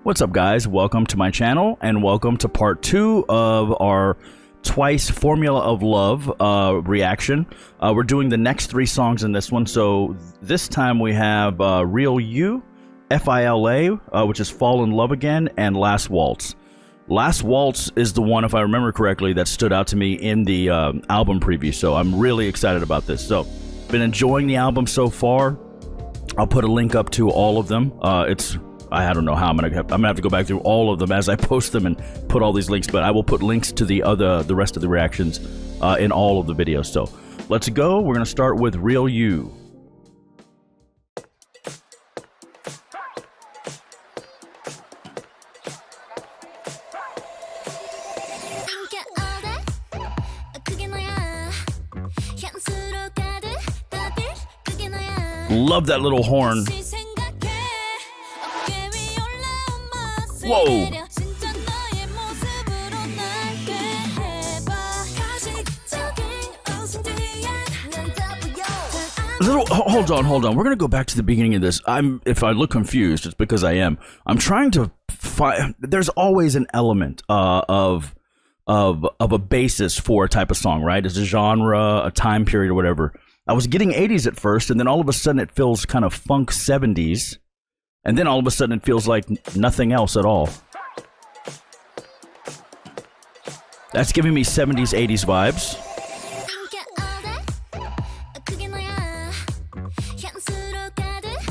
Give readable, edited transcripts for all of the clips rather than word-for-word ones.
What's up, guys? Welcome to my channel and welcome to part 2 of our Twice Formula of Love reaction. We're doing the next 3 songs in this one. So this time we have Real You, F.I.L.A, which is Fall in Love Again, and Last Waltz. Last Waltz is the one, if I remember correctly, that stood out to me in the album preview. So I'm really excited about this. So been enjoying the album so far. I'll put a link up to all of them. I don't know how I'm gonna have to go back through all of them as I post them and put all these links, but I will put links to the rest of the reactions in all of the videos. So let's go. We're gonna start with Real You. Love that little horn. Whoa! Hold on. We're gonna go back to the beginning of this. If I look confused, it's because I am. I'm trying to find. There's always an element of a basis for a type of song, right? It's a genre, a time period, or whatever. I was getting 80s at first, and then all of a sudden it feels kind of funk 70s. And then all of a sudden it feels like nothing else at all. That's giving me 70s, 80s vibes.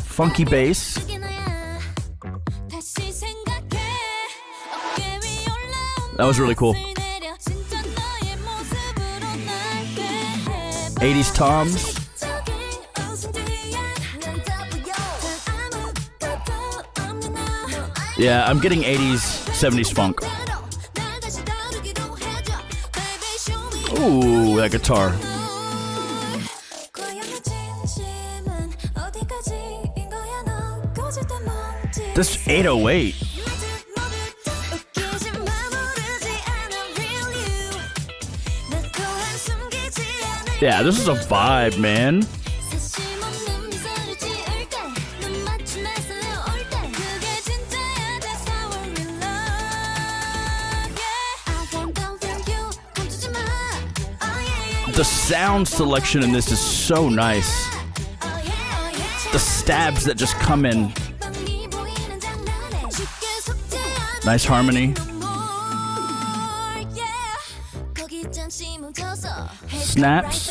Funky bass. That was really cool. 80s toms. Yeah, I'm getting 80s, 70s funk. Ooh, that guitar. This 808. Yeah, this is a vibe, man. The sound selection in this is so nice. The stabs that just come in. Nice harmony. Snaps.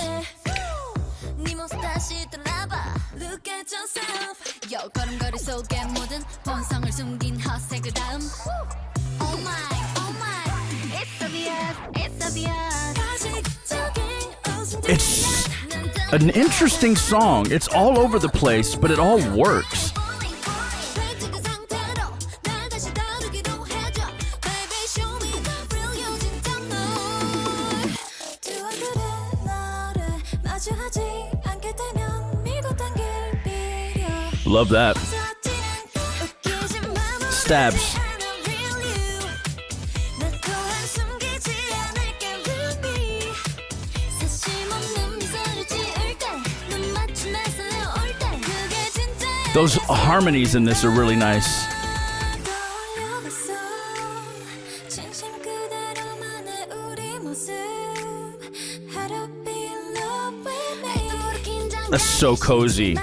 It's an interesting song. It's all over the place, but it all works. Love that. Stabs. Those harmonies in this are really nice. That's so cozy.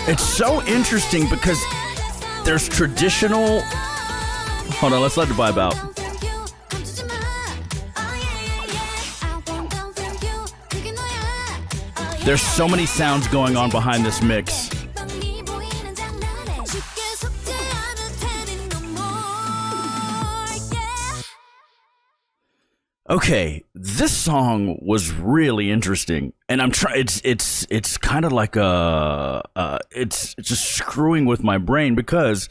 It's so interesting because there's traditional... Hold on, let's let the vibe out. There's so many sounds going on behind this mix. Okay, this song was really interesting, and I'm trying. It's kind of like it's just screwing with my brain because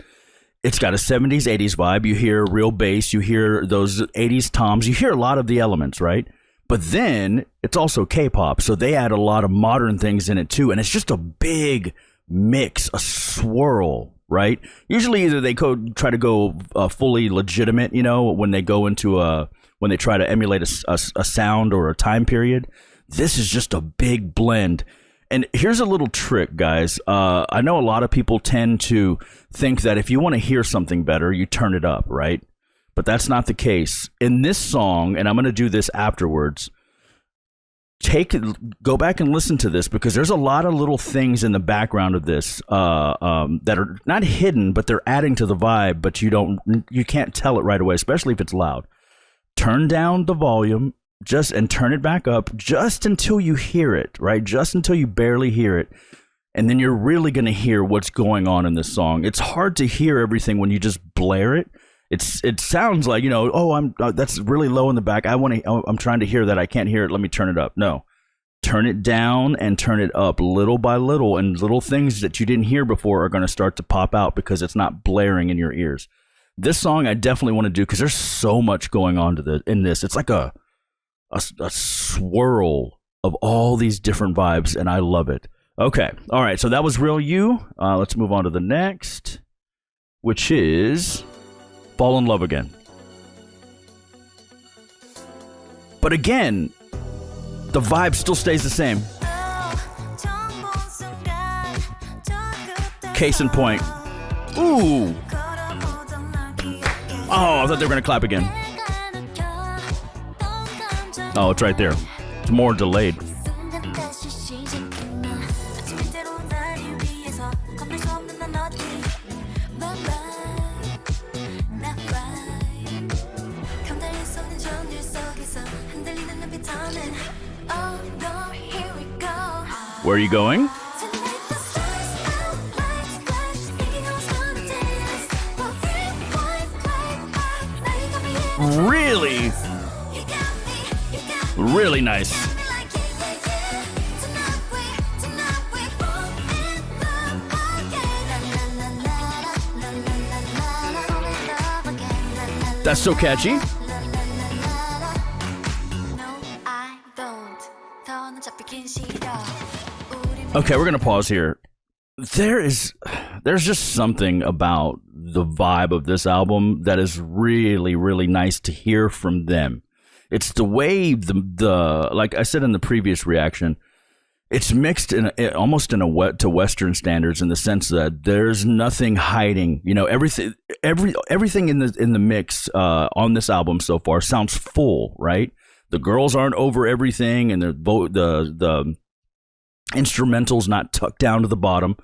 it's got a 70s, 80s vibe. You hear real bass, you hear those 80s toms, you hear a lot of the elements, right? But then it's also K-pop, so they add a lot of modern things in it too, and it's just a big mix, a swirl right? Usually either they try to go fully legitimate, you know, when they go into when they try to emulate a sound or a time period. This is just a big blend. And here's a little trick, guys. I know a lot of people tend to think that if you want to hear something better, you turn it up, right? But that's not the case. In this song, and I'm going to do this afterwards, go back and listen to this, because there's a lot of little things in the background of this that are not hidden, but they're adding to the vibe, but you can't tell it right away, especially if it's loud. Turn down the volume and turn it back up just until you hear it, right? Just until you barely hear it. And then you're really going to hear what's going on in this song. It's hard to hear everything when you just blare it. It sounds like, you know, oh, that's really low in the back. I'm trying to hear that. I can't hear it. Let me turn it up. No, turn it down and turn it up little by little, and little things that you didn't hear before are going to start to pop out because it's not blaring in your ears. This song I definitely want to do because there's so much going on in this. It's like a swirl of all these different vibes, and I love it. Okay, all right. So that was Real You. Let's move on to the next, which is Fall in Love Again. But again, the vibe still stays the same. Case in point. Ooh. Oh, I thought they were going to clap again. Oh, it's right there. It's more delayed. Where are you going? Really? Really nice. That's so catchy. Okay, we're gonna pause here. There's just something about the vibe of this album that is really, really nice to hear from them. It's the way the like I said in the previous reaction, it's mixed almost to Western standards, in the sense that there's nothing hiding. You know, everything in the mix on this album so far sounds full, right? The girls aren't over everything, and the instrumental's not tucked down to the bottom.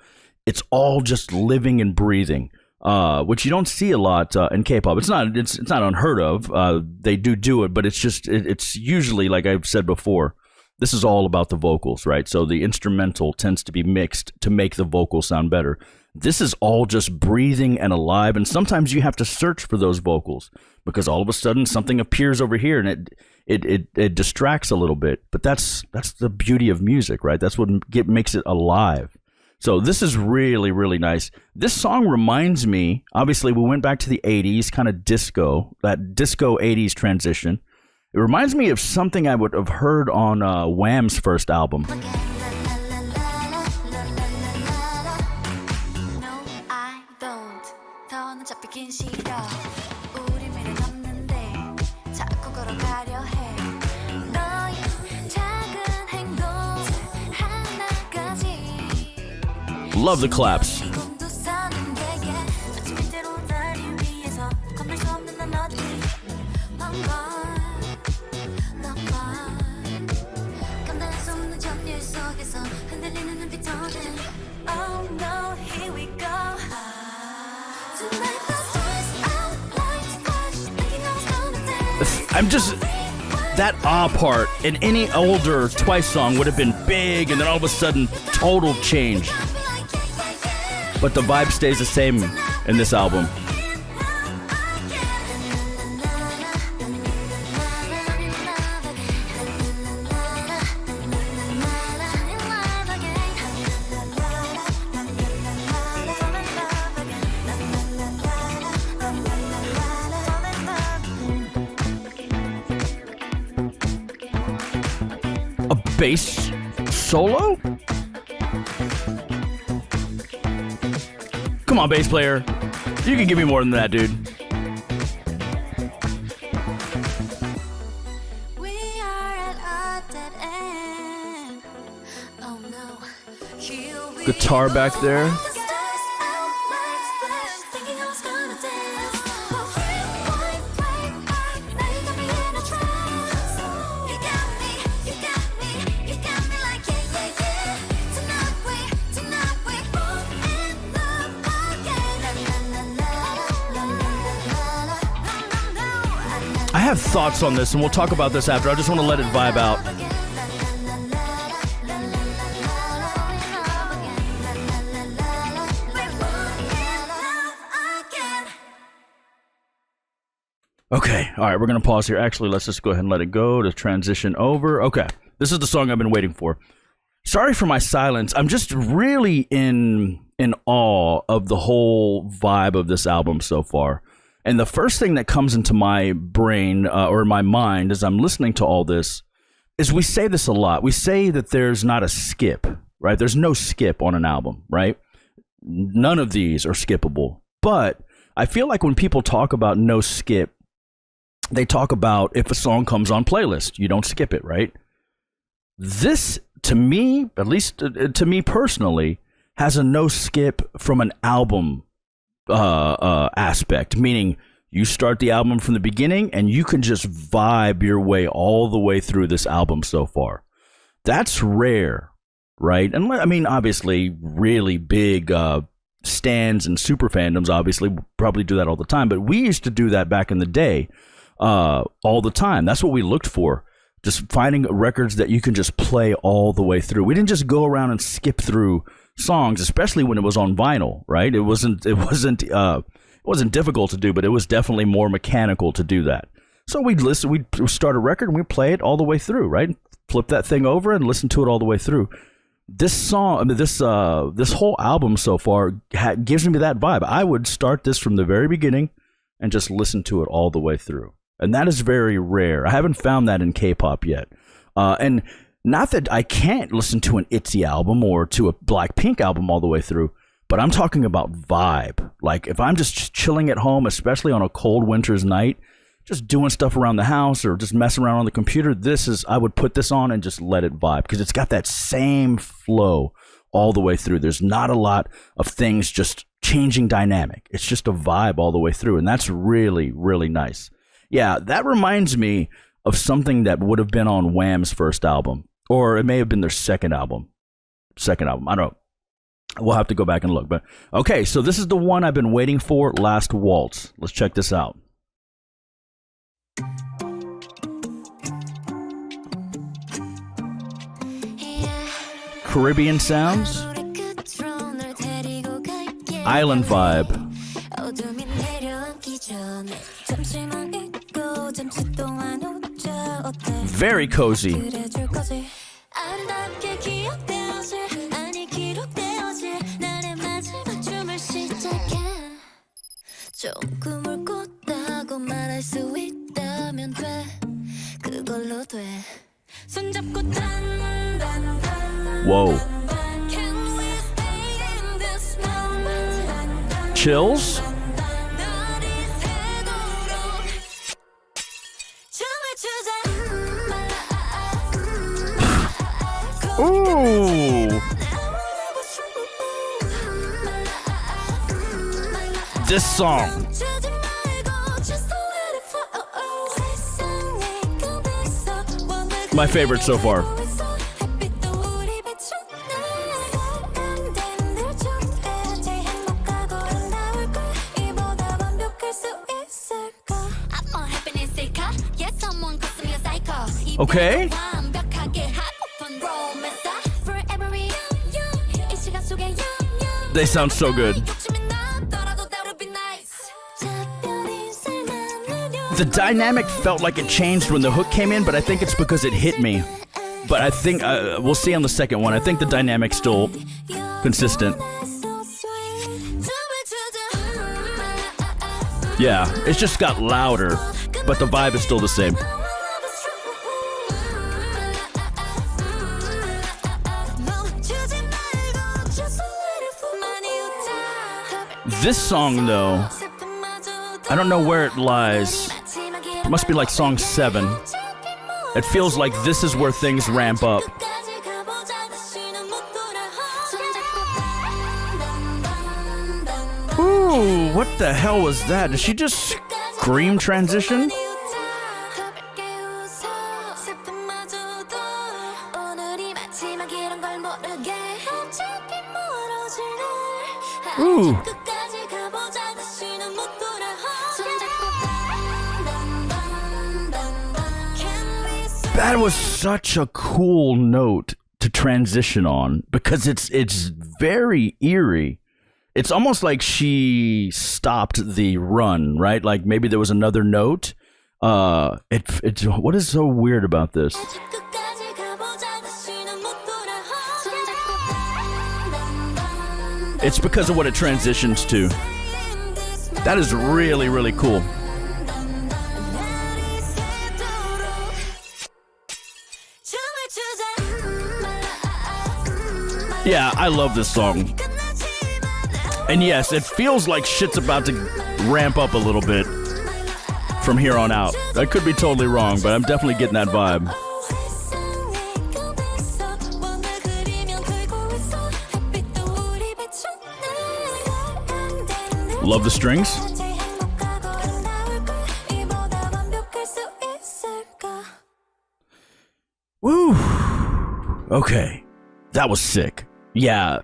It's all just living and breathing, which you don't see a lot in K-pop. It's not unheard of. They do it, but it's usually, like I've said before, this is all about the vocals, right? So the instrumental tends to be mixed to make the vocals sound better. This is all just breathing and alive, and sometimes you have to search for those vocals because all of a sudden something appears over here and it distracts a little bit. But that's the beauty of music, right? That's what makes it alive. So this is really, really nice. This song reminds me, obviously we went back to the 80s, kind of disco, that disco 80s transition. It reminds me of something I would have heard on Wham's first album. Love the claps. I'm just, that part in any older Twice song would have been big, and then all of a sudden total change. But the vibe stays the same in this album. A bass solo? Come on, bass player. You can give me more than that, dude. Guitar back there. I have thoughts on this, and we'll talk about this after. I just want to let it vibe out. Okay, all right, we're going to pause here. Actually, let's just go ahead and let it go to transition over. Okay, this is the song I've been waiting for. Sorry for my silence. I'm just really in awe of the whole vibe of this album so far. And the first thing that comes into my brain or my mind as I'm listening to all this is we say this a lot. We say that there's not a skip, right? There's no skip on an album, right? None of these are skippable. But I feel like when people talk about no skip, they talk about if a song comes on playlist, you don't skip it, right? This, to me, at least to me personally, has a no skip from an album aspect, meaning you start the album from the beginning and you can just vibe your way all the way through this album so far. That's rare, right? And I mean, obviously, really big stands and super fandoms obviously probably do that all the time, but we used to do that back in the day all the time. That's what we looked for. Just finding records that you can just play all the way through. We didn't just go around and skip through songs, especially when it was on vinyl, right? It wasn't difficult to do, but it was definitely more mechanical to do that. So we'd start a record and we'd play it all the way through, right? Flip that thing over and listen to it all the way through. This song, I mean, this whole album so far gives me that vibe. I would start this from the very beginning and just listen to it all the way through. And that is very rare. I haven't found that in K-pop yet. And not that I can't listen to an ITZY album or to a Blackpink album all the way through, but I'm talking about vibe. Like if I'm just chilling at home, especially on a cold winter's night, just doing stuff around the house or just messing around on the computer, I would put this on and just let it vibe because it's got that same flow all the way through. There's not a lot of things just changing dynamic. It's just a vibe all the way through, and that's really, really nice. Yeah, that reminds me of something that would have been on Wham's first album, or it may have been their second album. I don't know. We'll have to go back and look. But okay, so this is the one I've been waiting for, Last Waltz. Let's check this out. Caribbean sounds, island vibe. Very cozy. Whoa. Chills? Ooh. This song. My favorite so far. Okay. They sound so good. The dynamic felt like it changed when the hook came in, but I think it's because it hit me. But I think we'll see on the second one. I think the dynamic's still consistent. Yeah, it's just got louder, but the vibe is still the same. This song, though, I don't know where it lies. It must be like song 7. It feels like this is where things ramp up. Ooh, what the hell was that? Did she just scream transition? Ooh. That was such a cool note to transition on because it's very eerie. It's almost like she stopped the run, right? Like maybe there was another note. It's what is so weird about this? It's because of what it transitions to. That is really, really cool. Yeah, I love this song. And yes, it feels like shit's about to ramp up a little bit from here on out. I could be totally wrong, but I'm definitely getting that vibe. Love the strings. Woo. Okay. That was sick. Yeah.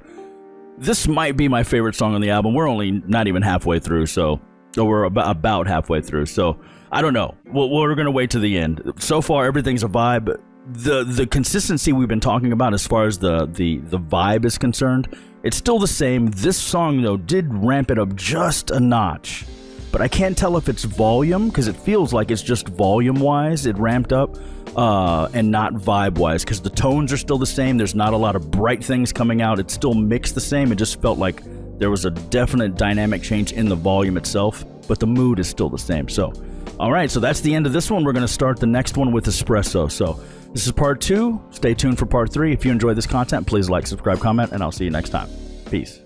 This might be my favorite song on the album. We're only not even halfway through, so we're about halfway through. So I don't know. We're gonna wait to the end. So far, everything's a vibe. The consistency we've been talking about as far as the vibe is concerned, it's still the same. This song though did ramp it up just a notch, but I can't tell if it's volume because it feels like it's just volume wise it ramped up. And not vibe-wise, because the tones are still the same. There's not a lot of bright things coming out. It's still mixed the same. It just felt like there was a definite dynamic change in the volume itself, but the mood is still the same. So, all right, so that's the end of this one. We're going to start the next one with Espresso. So this is part 2. Stay tuned for part 3. If you enjoy this content, please like, subscribe, comment, and I'll see you next time. Peace.